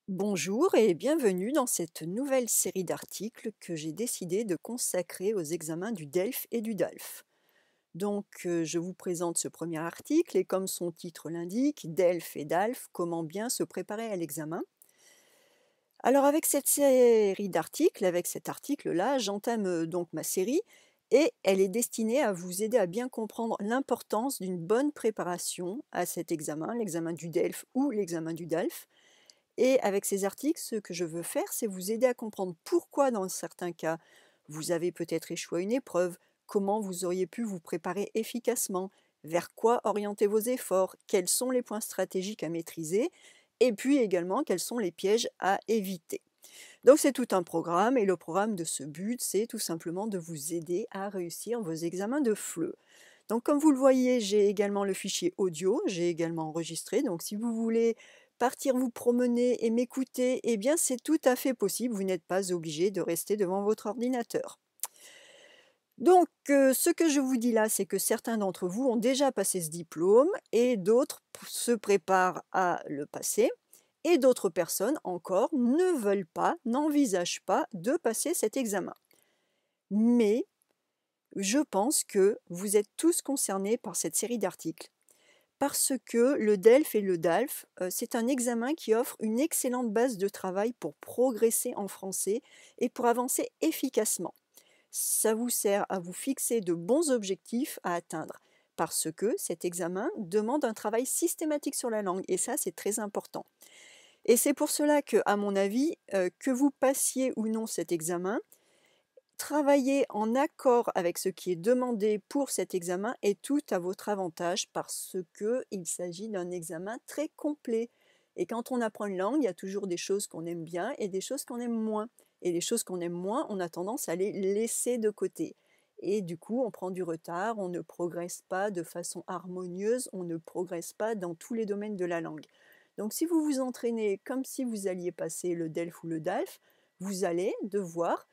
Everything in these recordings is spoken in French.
Bonjour et bienvenue dans cette nouvelle série d'articles que j'ai décidé de consacrer aux examens du DELF et du DALF. Je vous présente ce premier article et comme son titre l'indique, DELF et DALF, comment bien se préparer à l'examen. Alors avec cette série d'articles, avec cet article-là, j'entame donc ma série et elle est destinée à vous aider à bien comprendre l'importance d'une bonne préparation à cet examen, l'examen du DELF ou l'examen du DALF. Et avec ces articles, ce que je veux faire, c'est vous aider à comprendre pourquoi, dans certains cas, vous avez peut-être échoué à une épreuve, comment vous auriez pu vous préparer efficacement, vers quoi orienter vos efforts, quels sont les points stratégiques à maîtriser, et puis également quels sont les pièges à éviter. Donc c'est tout un programme, et le programme de ce but, c'est tout simplement de vous aider à réussir vos examens de FLE. Donc comme vous le voyez, j'ai également le fichier audio, j'ai également enregistré. Donc si vous voulez partir vous promener et m'écouter, eh bien c'est tout à fait possible, vous n'êtes pas obligé de rester devant votre ordinateur. Ce que je vous dis là, c'est que certains d'entre vous ont déjà passé ce diplôme et d'autres se préparent à le passer et d'autres personnes encore ne veulent pas, n'envisagent pas de passer cet examen. Mais je pense que vous êtes tous concernés par cette série d'articles. Parce que le DELF et le DALF, c'est un examen qui offre une excellente base de travail pour progresser en français et pour avancer efficacement. Ça vous sert à vous fixer de bons objectifs à atteindre, parce que cet examen demande un travail systématique sur la langue, et ça, c'est très important. Et c'est pour cela que, à mon avis, que vous passiez ou non cet examen, travailler en accord avec ce qui est demandé pour cet examen est tout à votre avantage parce qu'il s'agit d'un examen très complet. Et quand on apprend une langue, il y a toujours des choses qu'on aime bien et des choses qu'on aime moins. Et les choses qu'on aime moins, on a tendance à les laisser de côté. Et du coup, on prend du retard, on ne progresse pas de façon harmonieuse, on ne progresse pas dans tous les domaines de la langue. Donc si vous vous entraînez comme si vous alliez passer le DELF ou le DALF, vous allez devoir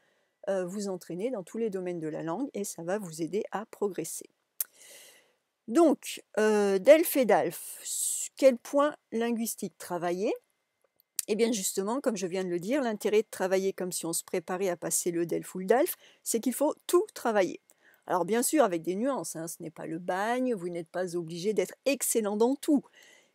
vous entraîner dans tous les domaines de la langue et ça va vous aider à progresser. DELF et DALF, quel point linguistique travailler? Eh bien justement, comme je viens de le dire, l'intérêt de travailler comme si on se préparait à passer le DELF ou le DALF, c'est qu'il faut tout travailler. Alors bien sûr avec des nuances, hein, ce n'est pas le bagne, vous n'êtes pas obligé d'être excellent dans tout.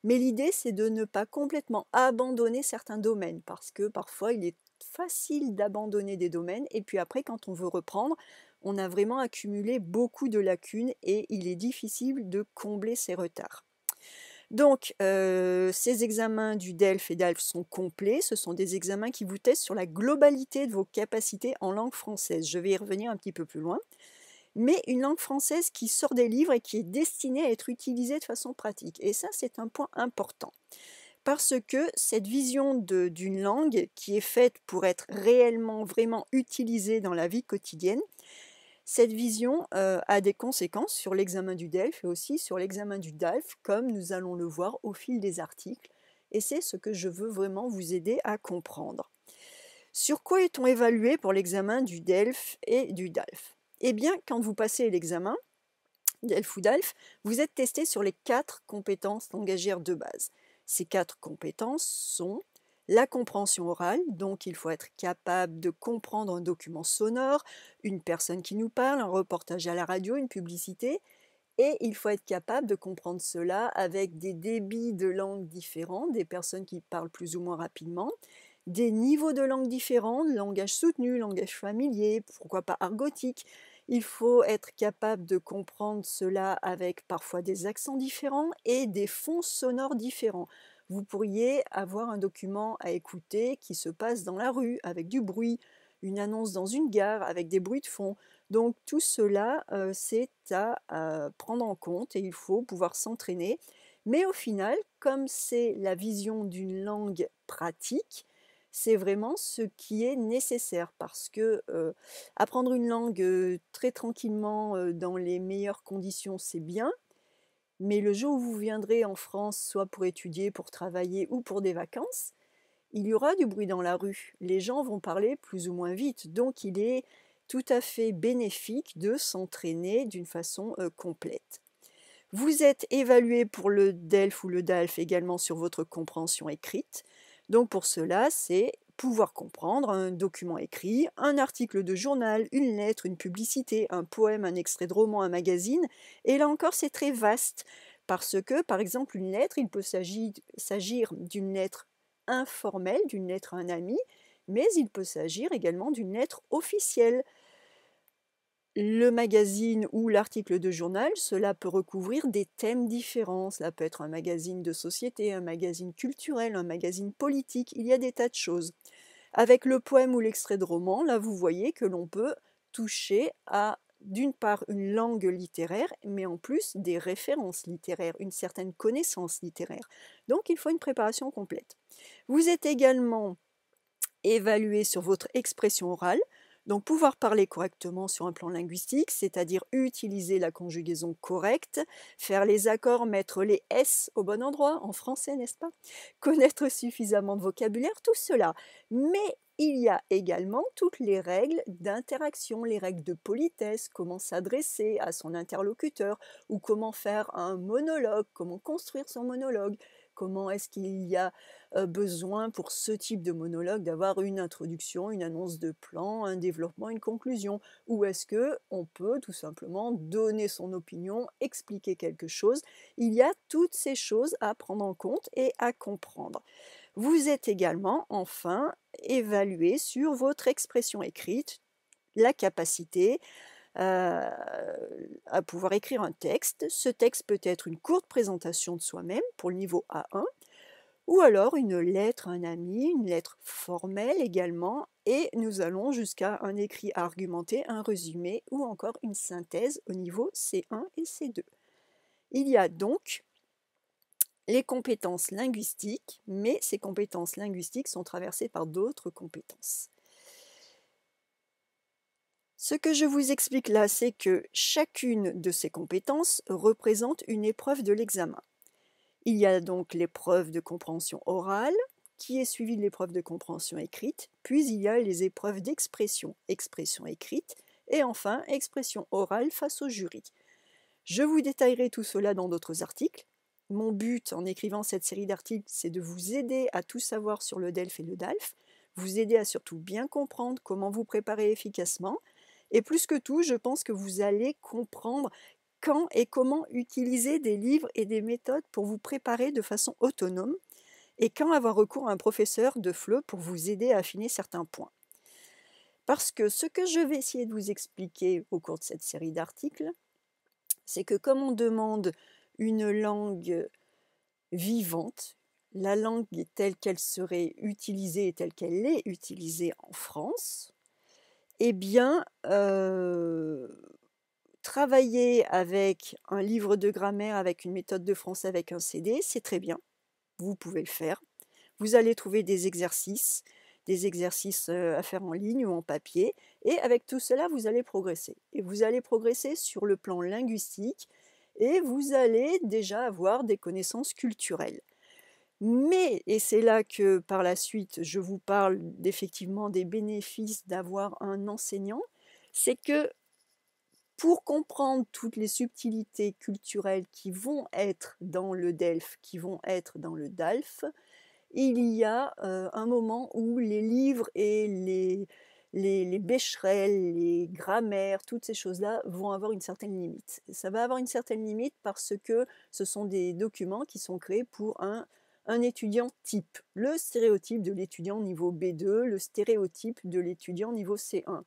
Mais l'idée, c'est de ne pas complètement abandonner certains domaines, parce que parfois, il est facile d'abandonner des domaines, et puis après, quand on veut reprendre, on a vraiment accumulé beaucoup de lacunes, et il est difficile de combler ces retards. Ces examens du DELF et DALF sont complets, ce sont des examens qui vous testent sur la globalité de vos capacités en langue française. Je vais y revenir un petit peu plus loin mais une langue française qui sort des livres et qui est destinée à être utilisée de façon pratique. Et ça, c'est un point important. Parce que cette vision d'une langue qui est faite pour être réellement, vraiment utilisée dans la vie quotidienne, cette vision a des conséquences sur l'examen du DELF et aussi sur l'examen du DALF, comme nous allons le voir au fil des articles. Et c'est ce que je veux vraiment vous aider à comprendre. Sur quoi est-on évalué pour l'examen du DELF et du DALF? Eh bien, quand vous passez l'examen, DELF ou DALF, vous êtes testé sur les 4 compétences langagières de base. Ces 4 compétences sont la compréhension orale, donc il faut être capable de comprendre un document sonore, une personne qui nous parle, un reportage à la radio, une publicité, et il faut être capable de comprendre cela avec des débits de langue différents, des personnes qui parlent plus ou moins rapidement, des niveaux de langue différents, langage soutenu, langage familier, pourquoi pas argotique. Il faut être capable de comprendre cela avec parfois des accents différents et des fonds sonores différents. Vous pourriez avoir un document à écouter qui se passe dans la rue avec du bruit, une annonce dans une gare avec des bruits de fond. Donc tout cela, c'est à prendre en compte et il faut pouvoir s'entraîner. Mais au final, comme c'est la vision d'une langue pratique, c'est vraiment ce qui est nécessaire parce que apprendre une langue très tranquillement dans les meilleures conditions, c'est bien, mais le jour où vous viendrez en France, soit pour étudier, pour travailler ou pour des vacances, il y aura du bruit dans la rue. Les gens vont parler plus ou moins vite, donc il est tout à fait bénéfique de s'entraîner d'une façon complète. Vous êtes évalué pour le DELF ou le DALF également sur votre compréhension écrite. Donc pour cela, c'est pouvoir comprendre un document écrit, un article de journal, une lettre, une publicité, un poème, un extrait de roman, un magazine. Et là encore, c'est très vaste parce que, par exemple, une lettre, il peut s'agir d'une lettre informelle, d'une lettre à un ami, mais il peut s'agir également d'une lettre officielle. Le magazine ou l'article de journal, cela peut recouvrir des thèmes différents. Cela peut être un magazine de société, un magazine culturel, un magazine politique. Il y a des tas de choses. Avec le poème ou l'extrait de roman, là, vous voyez que l'on peut toucher à, d'une part, une langue littéraire, mais en plus des références littéraires, une certaine connaissance littéraire. Donc, il faut une préparation complète. Vous êtes également évalué sur votre expression orale. Donc pouvoir parler correctement sur un plan linguistique, c'est-à-dire utiliser la conjugaison correcte, faire les accords, mettre les S au bon endroit, en français, n'est-ce pas? Connaître suffisamment de vocabulaire, tout cela. Mais il y a également toutes les règles d'interaction, les règles de politesse, comment s'adresser à son interlocuteur, ou comment faire un monologue, comment construire son monologue, comment est-ce qu'il y a besoin pour ce type de monologue d'avoir une introduction, une annonce de plan, un développement, une conclusion, ou est-ce que on peut tout simplement donner son opinion, expliquer quelque chose. Il y a toutes ces choses à prendre en compte et à comprendre. Vous êtes également, enfin, évalué sur votre expression écrite, la capacité à pouvoir écrire un texte. Ce texte peut être une courte présentation de soi-même pour le niveau A1, ou alors une lettre à un ami, une lettre formelle également, et nous allons jusqu'à un écrit argumenté, un résumé ou encore une synthèse au niveau C1 et C2. Il y a donc les compétences linguistiques, mais ces compétences linguistiques sont traversées par d'autres compétences. Ce que je vous explique là, c'est que chacune de ces compétences représente une épreuve de l'examen. Il y a donc l'épreuve de compréhension orale, qui est suivie de l'épreuve de compréhension écrite, puis il y a les épreuves d'expression, expression écrite, et enfin expression orale face au jury. Je vous détaillerai tout cela dans d'autres articles. Mon but en écrivant cette série d'articles, c'est de vous aider à tout savoir sur le DELF et le DALF, vous aider à surtout bien comprendre comment vous préparer efficacement, et plus que tout, je pense que vous allez comprendre quand et comment utiliser des livres et des méthodes pour vous préparer de façon autonome et quand avoir recours à un professeur de FLE pour vous aider à affiner certains points. Parce que ce que je vais essayer de vous expliquer au cours de cette série d'articles, c'est que comme on demande une langue vivante, la langue telle qu'elle serait utilisée et telle qu'elle est utilisée en France, eh bien, travailler avec un livre de grammaire, avec une méthode de français, avec un CD, c'est très bien. Vous pouvez le faire. Vous allez trouver des exercices à faire en ligne ou en papier. Et avec tout cela, vous allez progresser. Et vous allez progresser sur le plan linguistique et vous allez déjà avoir des connaissances culturelles. Mais, et c'est là que par la suite, je vous parle effectivement des bénéfices d'avoir un enseignant, c'est que pour comprendre toutes les subtilités culturelles qui vont être dans le DELF, qui vont être dans le DALF, il y a un moment où les livres et les bécherelles, les grammaires, toutes ces choses-là vont avoir une certaine limite. Ça va avoir une certaine limite parce que ce sont des documents qui sont créés pour un étudiant type. Le stéréotype de l'étudiant niveau B2, le stéréotype de l'étudiant niveau C1.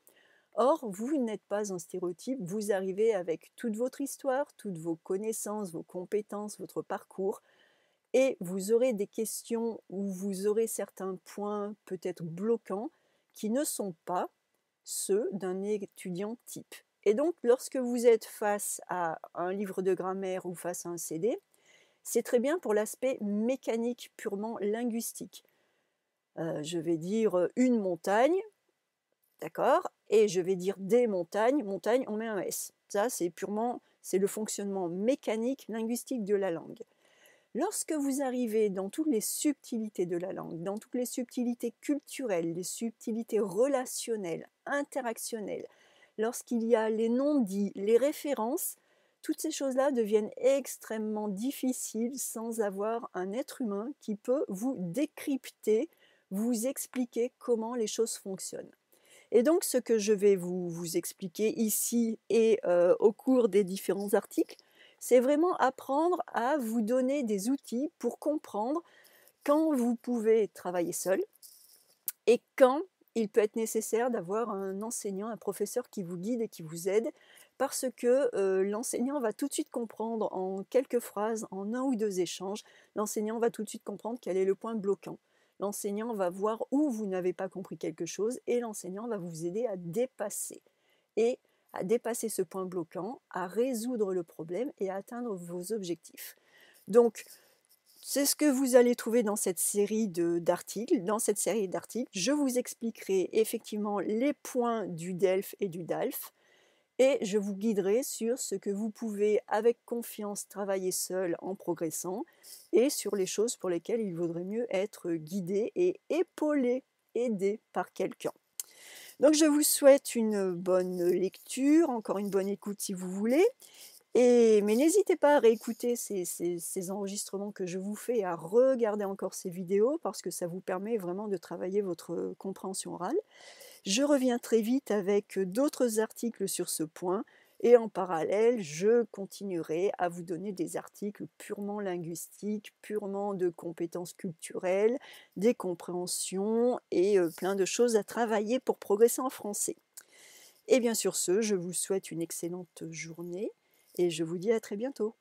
Or, vous n'êtes pas un stéréotype, vous arrivez avec toute votre histoire, toutes vos connaissances, vos compétences, votre parcours, et vous aurez des questions où vous aurez certains points peut-être bloquants qui ne sont pas ceux d'un étudiant type. Et donc, lorsque vous êtes face à un livre de grammaire ou face à un CD, c'est très bien pour l'aspect mécanique purement linguistique. Je vais dire une montagne, d'accord? Et je vais dire des montagnes, montagne, on met un S. Ça, c'est le fonctionnement mécanique linguistique de la langue. Lorsque vous arrivez dans toutes les subtilités de la langue, dans toutes les subtilités culturelles, les subtilités relationnelles, interactionnelles, lorsqu'il y a les non-dits, les références, Toutes ces choses-là deviennent extrêmement difficiles sans avoir un être humain qui peut vous décrypter, vous expliquer comment les choses fonctionnent. Et donc ce que je vais vous expliquer ici et au cours des différents articles, c'est vraiment apprendre à vous donner des outils pour comprendre quand vous pouvez travailler seul et quand il peut être nécessaire d'avoir un enseignant, un professeur qui vous guide et qui vous aide, parce que l'enseignant va tout de suite comprendre en quelques phrases, en un ou deux échanges, l'enseignant va tout de suite comprendre quel est le point bloquant. L'enseignant va voir où vous n'avez pas compris quelque chose et l'enseignant va vous aider et à dépasser ce point bloquant, à résoudre le problème et à atteindre vos objectifs. Donc, c'est ce que vous allez trouver dans cette série d'articles. Dans cette série d'articles, je vous expliquerai effectivement les points du DELF et du DALF et je vous guiderai sur ce que vous pouvez avec confiance travailler seul en progressant et sur les choses pour lesquelles il vaudrait mieux être guidé et épaulé, aidé par quelqu'un. Donc je vous souhaite une bonne lecture, encore une bonne écoute si vous voulez. Mais n'hésitez pas à réécouter ces enregistrements que je vous fais, à regarder encore ces vidéos parce que ça vous permet vraiment de travailler votre compréhension orale. Je reviens très vite avec d'autres articles sur ce point et en parallèle, je continuerai à vous donner des articles purement linguistiques, purement de compétences culturelles, des compréhensions et plein de choses à travailler pour progresser en français. Et bien sur ce, je vous souhaite une excellente journée et je vous dis à très bientôt.